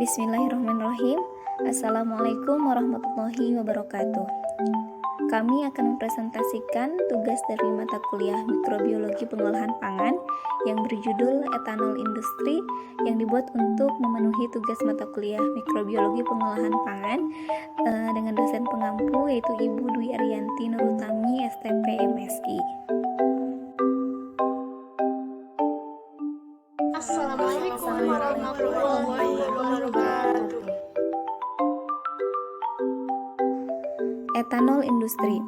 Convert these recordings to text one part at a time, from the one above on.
Bismillahirrahmanirrahim. Assalamualaikum warahmatullahi wabarakatuh. Kami akan mempresentasikan tugas dari mata kuliah Mikrobiologi Pengolahan Pangan yang berjudul Etanol Industri yang dibuat untuk memenuhi tugas mata kuliah Mikrobiologi Pengolahan Pangan dengan dosen pengampu yaitu Ibu Dwi Ariyanti Nurutami STP MSI. Assalamualaikum warahmatullahi wabarakatuh. Etanol industri.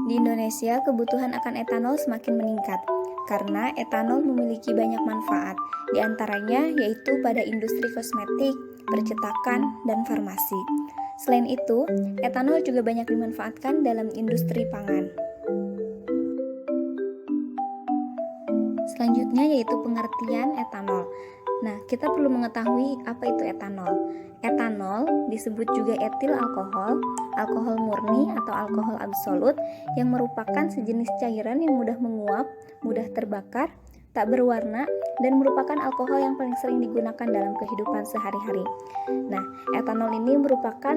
Di Indonesia, kebutuhan akan etanol semakin meningkat karena etanol memiliki banyak manfaat, di antaranya yaitu pada industri kosmetik, percetakan, dan farmasi. Selain itu, etanol juga banyak dimanfaatkan dalam industri pangan. Selanjutnya yaitu pengertian etanol. Nah, kita perlu mengetahui apa itu etanol. Etanol disebut juga etil alkohol, alkohol murni atau alkohol absolut yang merupakan sejenis cairan yang mudah menguap, mudah terbakar, tak berwarna, dan merupakan alkohol yang paling sering digunakan dalam kehidupan sehari-hari. Nah, etanol ini merupakan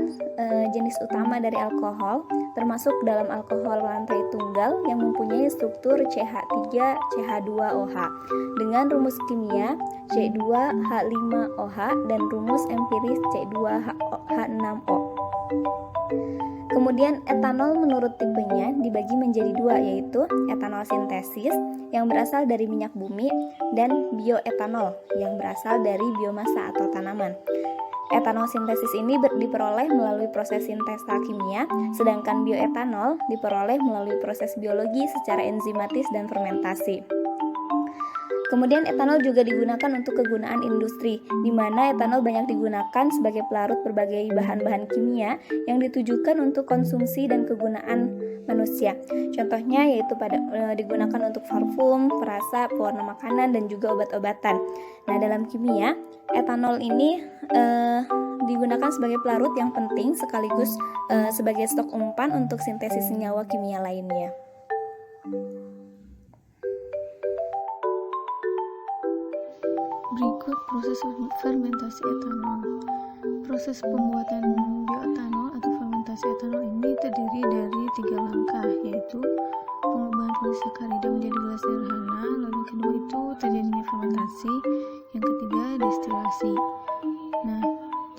jenis utama dari alkohol, termasuk dalam alkohol lantai tunggal yang mempunyai struktur CH3 CH2OH dengan rumus kimia C2H5OH dan rumus empiris C2H6O. Kemudian etanol menurut tipenya dibagi menjadi dua, yaitu etanol sintesis yang berasal dari minyak bumi dan bioetanol yang berasal dari biomasa atau tanaman. Etanol sintesis ini diperoleh melalui proses sintesa kimia, sedangkan bioetanol diperoleh melalui proses biologi secara enzimatis dan fermentasi. Kemudian etanol juga digunakan untuk kegunaan industri, di mana etanol banyak digunakan sebagai pelarut berbagai bahan-bahan kimia yang ditujukan untuk konsumsi dan kegunaan manusia. Contohnya yaitu digunakan untuk parfum, perasa, pewarna makanan, dan juga obat-obatan. Nah, dalam kimia, etanol ini digunakan sebagai pelarut yang penting sekaligus sebagai stok umpan untuk sintesis senyawa kimia lainnya. Berikut proses fermentasi etanol. Proses pembuatan bioetanol atau fermentasi etanol ini terdiri dari 3 langkah, yaitu pengubahan polisakarida menjadi gula sederhana, lalu yang kedua itu terjadinya fermentasi, yang ketiga destilasi. Nah,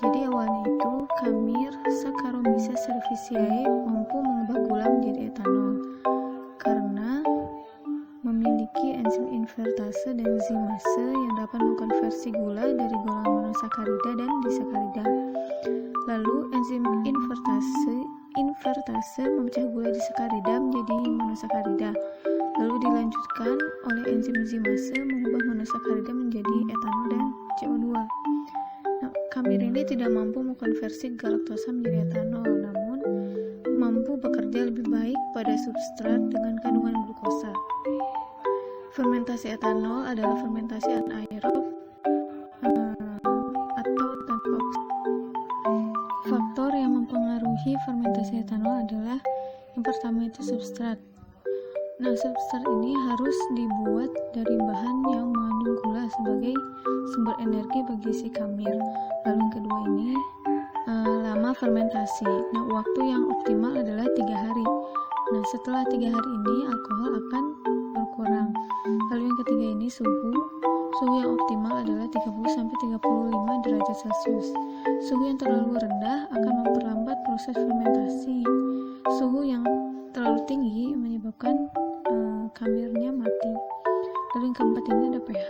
jadi awalnya itu Khamir Saccharomyces cerevisiae mampu mengubah gula menjadi etanol karena memiliki enzim invertase dan zimase yang dapat mengkonversi gula dari golongan monosakarida dan disakarida. Lalu enzim invertase memecah gula disakarida menjadi monosakarida. Lalu dilanjutkan oleh enzim zimase mengubah monosakarida menjadi etanol dan CO2. Nah, Khamir ini tidak mampu mengkonversi galaktosa menjadi etanol, namun mampu bekerja lebih baik pada substrat dengan kandungan glukosa. Fermentasi etanol adalah fermentasi anaerob atau tanpa oksigen. Faktor yang mempengaruhi fermentasi etanol adalah yang pertama itu substrat. Nah, substrat ini harus dibuat dari bahan yang mengandung gula sebagai sumber energi bagi si khamir. Lalu yang kedua ini lama fermentasi. Nah, waktu yang optimal adalah 3 hari. Nah, setelah 3 hari ini alkohol akan berkurang. Lalu yang ketiga ini suhu yang optimal adalah 30-35 derajat Celcius. Suhu yang terlalu rendah akan memperlambat proses fermentasi. Suhu yang terlalu tinggi menyebabkan khamirnya mati. Lalu yang keempat ini ada pH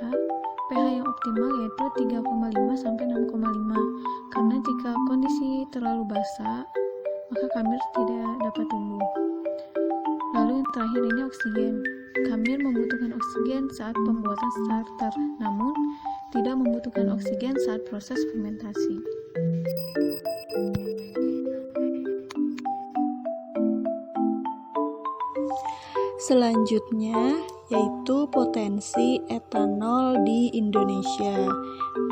yang optimal yaitu 3,5-6,5 karena jika kondisi terlalu basah maka khamir tidak dapat tumbuh. Lalu yang terakhir ini oksigen. Khamir membutuhkan oksigen saat pembuatan starter, namun tidak membutuhkan oksigen saat proses fermentasi. Selanjutnya yaitu potensi etanol di Indonesia.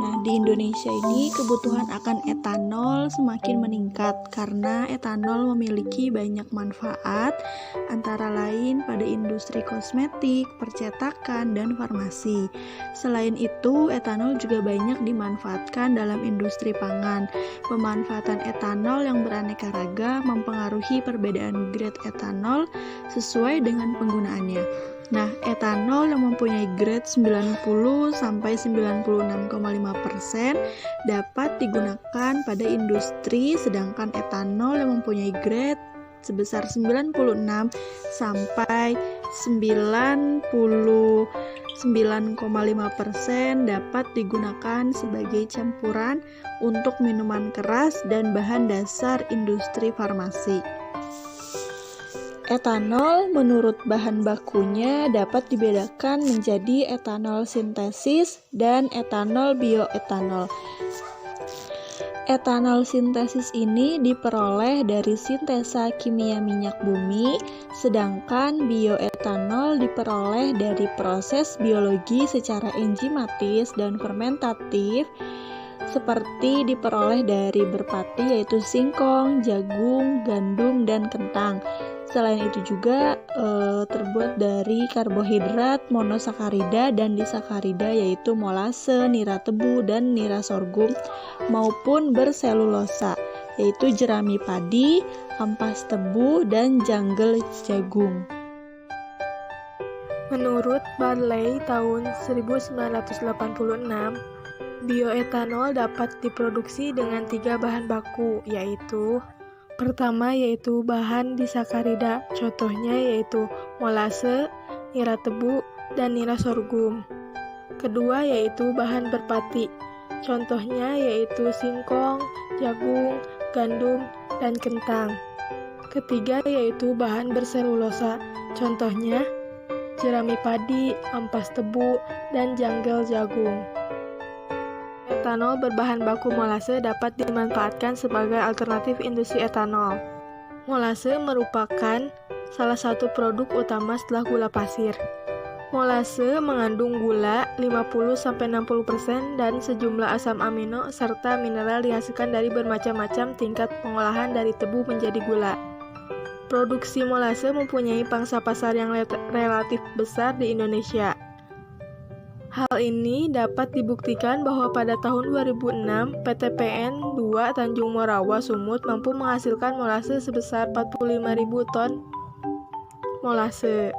Nah, di Indonesia ini kebutuhan akan etanol semakin meningkat karena etanol memiliki banyak manfaat, antara lain pada industri kosmetik, percetakan, dan farmasi. Selain itu, etanol juga banyak dimanfaatkan dalam industri pangan. Pemanfaatan etanol yang beraneka ragam mempengaruhi perbedaan grade etanol sesuai dengan penggunaannya. Nah, etanol yang mempunyai grade 90 sampai 96,5% dapat digunakan pada industri, sedangkan etanol yang mempunyai grade sebesar 96 sampai 99,5% dapat digunakan sebagai campuran untuk minuman keras dan bahan dasar industri farmasi. Etanol menurut bahan bakunya dapat dibedakan menjadi etanol sintesis dan etanol bioetanol. Etanol sintesis ini diperoleh dari sintesa kimia minyak bumi, sedangkan bioetanol diperoleh dari proses biologi secara enzimatis dan fermentatif, seperti diperoleh dari berpati yaitu singkong, jagung, gandum, dan kentang. Selain itu juga terbuat dari karbohidrat monosakarida dan disakarida yaitu molase, nira tebu, dan nira sorghum maupun berselulosa yaitu jerami padi, ampas tebu, dan janggel jagung. Menurut Barley tahun 1986, bioetanol dapat diproduksi dengan 3 bahan baku, yaitu pertama yaitu bahan disakarida, contohnya yaitu molase, nira tebu, dan nira sorghum. Kedua yaitu bahan berpati, contohnya yaitu singkong, jagung, gandum, dan kentang. Ketiga yaitu bahan berselulosa, contohnya jerami padi, ampas tebu, dan janggel jagung. Etanol berbahan baku molase dapat dimanfaatkan sebagai alternatif industri etanol. Molase merupakan salah satu produk utama setelah gula pasir. Molase mengandung gula 50-60% dan sejumlah asam amino serta mineral dihasilkan dari bermacam-macam tingkat pengolahan dari tebu menjadi gula. Produksi molase mempunyai pangsa pasar yang relatif besar di Indonesia. Hal ini dapat dibuktikan bahwa pada tahun 2006, PT PN 2 Tanjung Morawa Sumut mampu menghasilkan molase sebesar 45.000 ton molase.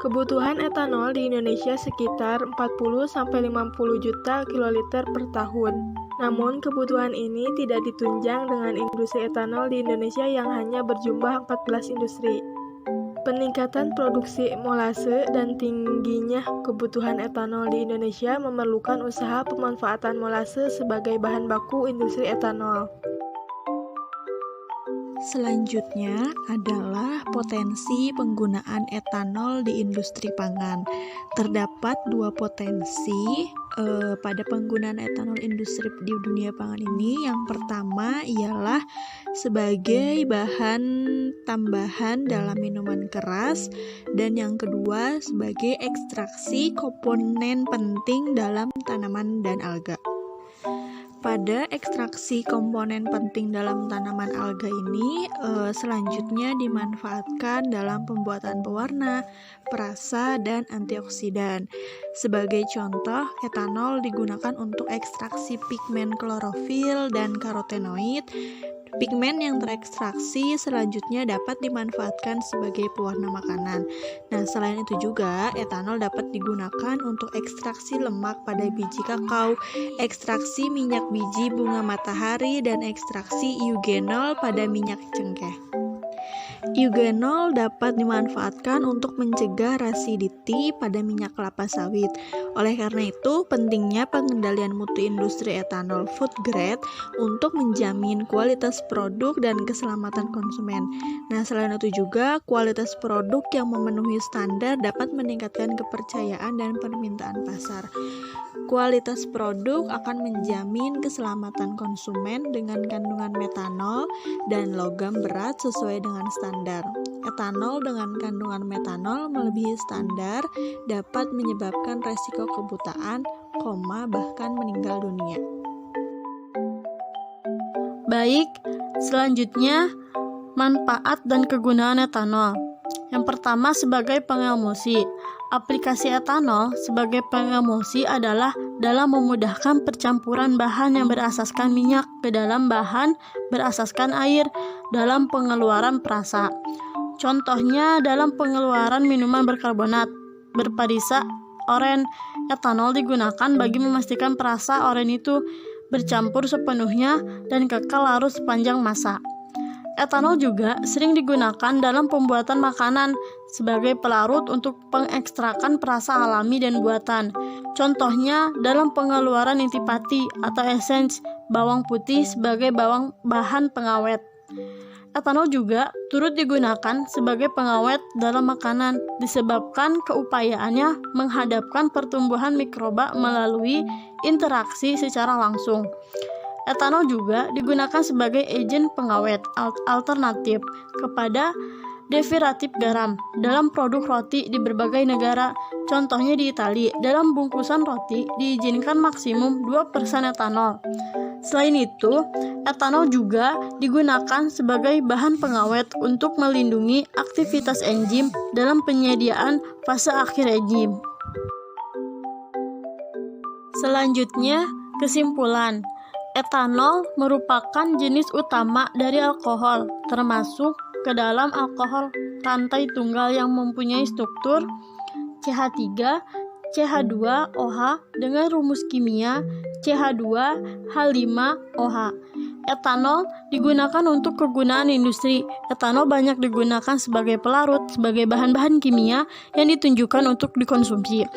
Kebutuhan etanol di Indonesia sekitar 40-50 juta kiloliter per tahun. Namun, kebutuhan ini tidak ditunjang dengan industri etanol di Indonesia yang hanya berjumlah 14 industri. Peningkatan produksi molase dan tingginya kebutuhan etanol di Indonesia memerlukan usaha pemanfaatan molase sebagai bahan baku industri etanol. Selanjutnya adalah potensi penggunaan etanol di industri pangan. Terdapat 2 potensi pada penggunaan etanol industri di dunia pangan ini. Yang pertama ialah sebagai bahan tambahan dalam minuman keras, dan yang kedua sebagai ekstraksi komponen penting dalam tanaman dan alga. Pada ekstraksi komponen penting dalam tanaman alga ini selanjutnya dimanfaatkan dalam pembuatan pewarna, perasa, dan antioksidan. Sebagai contoh, etanol digunakan untuk ekstraksi pigmen klorofil dan karotenoid. Pigmen yang terekstraksi selanjutnya dapat dimanfaatkan sebagai pewarna makanan. Nah, selain itu juga, etanol dapat digunakan untuk ekstraksi lemak pada biji kakao, ekstraksi minyak biji bunga matahari, dan ekstraksi eugenol pada minyak cengkeh. Eugenol dapat dimanfaatkan untuk mencegah rasiditi pada minyak kelapa sawit. Oleh karena itu, pentingnya pengendalian mutu industri etanol food grade untuk menjamin kualitas produk dan keselamatan konsumen. Nah, selain itu juga, kualitas produk yang memenuhi standar dapat meningkatkan kepercayaan dan permintaan pasar. Kualitas produk akan menjamin keselamatan konsumen dengan kandungan metanol dan logam berat sesuai dengan standar standar. Etanol dengan kandungan metanol melebihi standar dapat menyebabkan resiko kebutaan, bahkan meninggal dunia. Baik, selanjutnya manfaat dan kegunaan etanol. Yang pertama sebagai pengemulsi. Aplikasi etanol sebagai pengemulsi adalah dalam memudahkan percampuran bahan yang berasaskan minyak ke dalam bahan berasaskan air dalam pengeluaran perasa. Contohnya dalam pengeluaran minuman berkarbonat, berparisa, oren. Etanol digunakan bagi memastikan perasa oren itu bercampur sepenuhnya dan kekal larut sepanjang masa. Etanol juga sering digunakan dalam pembuatan makanan sebagai pelarut untuk pengekstrakan perasa alami dan buatan. Contohnya dalam pengeluaran intipati atau esens bawang putih sebagai bahan pengawet. Etanol juga turut digunakan sebagai pengawet dalam makanan disebabkan keupayaannya menghadapkan pertumbuhan mikroba melalui interaksi secara langsung. Etanol juga digunakan sebagai agen pengawet alternatif kepada deviratif garam dalam produk roti di berbagai negara. Contohnya di Italia, dalam bungkusan roti diizinkan maksimum 2% etanol. Selain itu, etanol juga digunakan sebagai bahan pengawet untuk melindungi aktivitas enzim dalam penyediaan fase akhir enzim. Selanjutnya, kesimpulan. Etanol merupakan jenis utama dari alkohol, termasuk ke dalam alkohol rantai tunggal yang mempunyai struktur CH3, CH2OH dengan rumus kimia CH2H5OH. Etanol digunakan untuk kegunaan industri. Etanol banyak digunakan sebagai pelarut, sebagai bahan-bahan kimia yang ditunjukkan untuk dikonsumsi.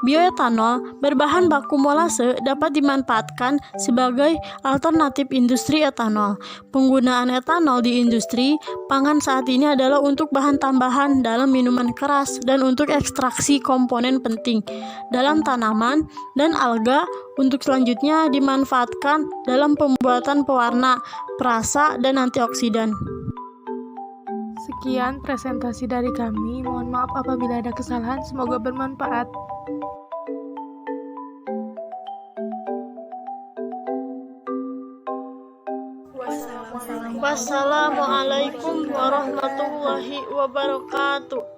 Bioetanol berbahan baku molase dapat dimanfaatkan sebagai alternatif industri etanol. Penggunaan etanol di industri pangan saat ini adalah untuk bahan tambahan dalam minuman keras dan untuk ekstraksi komponen penting dalam tanaman dan alga untuk selanjutnya dimanfaatkan dalam pembuatan pewarna, perasa, dan antioksidan. Sekian presentasi dari kami. Mohon maaf apabila ada kesalahan. Semoga bermanfaat. Wassalamualaikum warahmatullahi wabarakatuh.